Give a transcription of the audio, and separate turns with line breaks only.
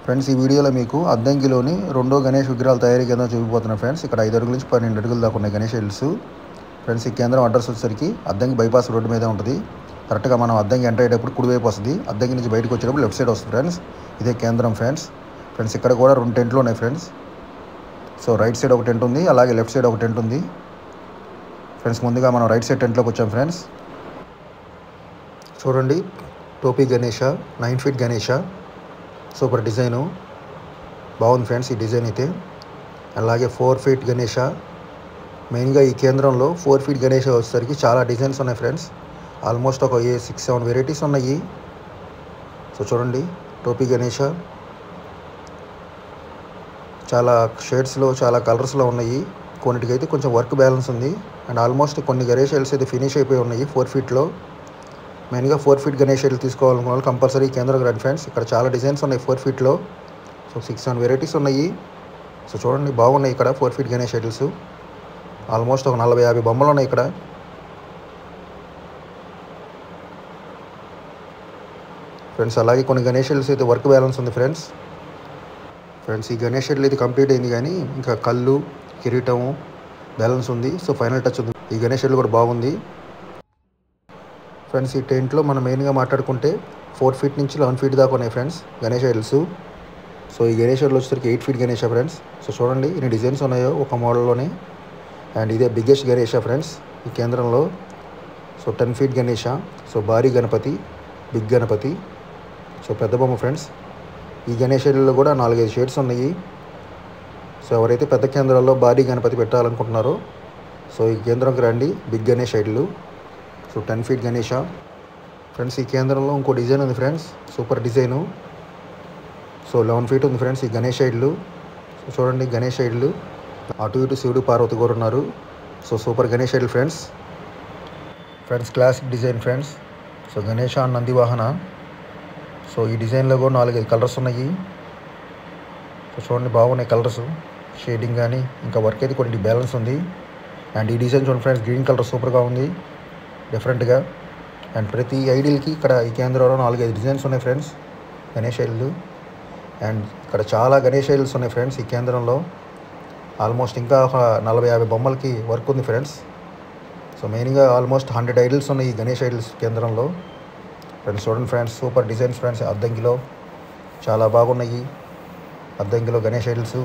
Friends, ఈ వీడియోలో మీకు అద్దంకిలోని రెండో గణేష్ విగ్రహాల తయారీ కేంద్రం చూపిపోతున్నాను ఫ్రెండ్స్. ఇక్కడ 5 అడుగుల నుంచి 12 అడుగుల దాకా ఉన్నాయి గణేష్ ఐడల్స్. ఫ్రెండ్స్, ఈ కేంద్రం అడ్రస్ వచ్చేసరికి అద్దంకి బైపాస్ రోడ్డు మీదే ఉంటుంది. కరెక్ట్గా మనం అద్దంకి ఎంటర్ అయ్యేటప్పుడు కుడివైపు వస్తుంది. అద్దంకి నుంచి బయటకు వచ్చేటప్పుడు లెఫ్ట్ సైడ్ వస్తుంది ఫ్రెండ్స్. ఇదే కేంద్రం ఫ్రెండ్స్. ఇక్కడ కూడా 2 టెంట్లు ఉన్నాయి ఫ్రెండ్స్. సో రైట్ సైడ్ ఒక టెంట్ ఉంది, అలాగే లెఫ్ట్ సైడ్ ఒక టెంట్ ఉంది ఫ్రెండ్స్. ముందుగా మనం రైట్ సైడ్ టెంట్లోకి వచ్చాం ఫ్రెండ్స్. చూడండి, టోపీ Ganesha, 9 feet Ganesha, super design బాగుంది ఫ్రెండ్స్. ఈ డిజైన్ అయితే అలాగే 4 ఫీట్ గణేష. మెయిన్గా ఈ కేంద్రంలో 4 ఫీట్ గణేష వచ్చేసరికి చాలా డిజైన్స్ ఉన్నాయి ఫ్రెండ్స్. ఆల్మోస్ట్ ఒక 6-7 వెరైటీస్ ఉన్నాయి. సో చూడండి, టోపీ గణేష చాలా షేడ్స్లో, చాలా కలర్స్లో ఉన్నాయి. కొన్నిటికైతే కొంచెం వర్క్ బ్యాలెన్స్ ఉంది. అండ్ ఆల్మోస్ట్ కొన్ని గణేష్ ఐడల్స్ అయితే ఫినిష్ అయిపోయి ఉన్నాయి 4 ఫీట్లో. మెయిన్గా 4 ఫీట్ గణేష్ ఐడల్ తీసుకోవాలనుకున్న వాళ్ళు కంపల్సరీ కేంద్రంకి రండి ఫ్రెండ్స్. ఇక్కడ చాలా డిజైన్స్ ఉన్నాయి 4 ఫీట్లో. సో 6-7 వెరైటీస్ ఉన్నాయి. సో చూడండి, బాగున్నాయి ఇక్కడ 4 ఫీట్ గణేష్ ఐడల్స్. ఆల్మోస్ట్ ఒక 40-50 బొమ్మలు ఉన్నాయి ఇక్కడ. ఫ్రెండ్స్, అలాగే కొన్ని గణేష్ ఐడల్స్ అయితే వర్క్ బ్యాలెన్స్ ఉంది ఫ్రెండ్స్. ఈ గణేష్ ఐడల్ అయితే కంప్లీట్ అయింది, కానీ ఇంకా కళ్ళు, కిరీటము బ్యాలెన్స్ ఉంది. సో ఫైనల్ టచ్ ఉంది. ఈ గణేష్ ఐడల్ కూడా బాగుంది ఫ్రెండ్స్. ఈ టెంట్లో మనం మెయిన్గా మాట్లాడుకుంటే 4 ఫీట్ నుంచి 11 ఫీట్ దాకా ఉన్నాయి ఫ్రెండ్స్ గణేష్ ఐడల్స్. సో ఈ గణేష్ ఐడల్ వచ్చేసరికి 8 ఫీట్ గణేష ఫ్రెండ్స్. సో చూడండి ఎన్ని డిజైన్స్ ఉన్నాయో ఒక మోడల్లోనే. అండ్ ఇదే బిగ్గెస్ట్ గణేష ఫ్రెండ్స్ ఈ కేంద్రంలో. So 10 feet Ganesha. సో భారీ గణపతి, బిగ్ గణపతి, సో పెద్ద బొమ్మ ఫ్రెండ్స్. ఈ గణేష్ ఐడల్లో కూడా 4-5 షేడ్స్ ఉన్నాయి. సో ఎవరైతే పెద్ద కేంద్రాల్లో భారీ గణపతి పెట్టాలనుకుంటున్నారో సో ఈ కేంద్రంకి రండి. Big Ganesh idol. So 10 feet Ganesha friends. ఈ కేంద్రంలో ఇంకో డిజైన్ ఉంది friends, super design. So 11 feet ఉంది ఫ్రెండ్స్ ఈ గణేష్ ఐడల్. సో చూడండి, గణేష్ ఐడల్ అటు ఇటు శివుడు పార్వతి కూడా ఉన్నారు. So super Ganesh idol friends. Classic design friends. So Ganesha Nandivahana. So ఈ డిజైన్లో కూడా 4-5 కలర్స్ ఉన్నాయి. సో చూడండి, బాగున్నాయి కలర్స్, షేడింగ్ కానీ ఇంకా వర్క్ అయితే కొన్ని బ్యాలెన్స్ ఉంది. అండ్ ఈ డిజైన్ చూడండి ఫ్రెండ్స్, గ్రీన్ కలర్ సూపర్గా ఉంది డిఫరెంట్గా. అండ్ ప్రతి ఐడిల్కి ఇక్కడ ఈ కేంద్రంలో 4-5 డిజైన్స్ ఉన్నాయి ఫ్రెండ్స్ గణేష్ ఐడల్. అండ్ ఇక్కడ చాలా గణేష్ ఐడల్స్ ఉన్నాయి ఫ్రెండ్స్ ఈ కేంద్రంలో. ఆల్మోస్ట్ ఇంకా ఒక 40-50 బొమ్మలకి వర్క్ ఉంది ఫ్రెండ్స్. సో మెయిన్గా ఆల్మోస్ట్ 100 ఐడల్స్ ఉన్నాయి ఈ గణేష్ ఐడల్స్ కేంద్రంలో ఫ్రెండ్స్. చూడండి ఫ్రెండ్స్, సూపర్ డిజైన్స్ ఫ్రెండ్స్. అద్దంకిలో చాలా బాగున్నాయి అద్దంకిలో గణేష్ ఐడల్స్.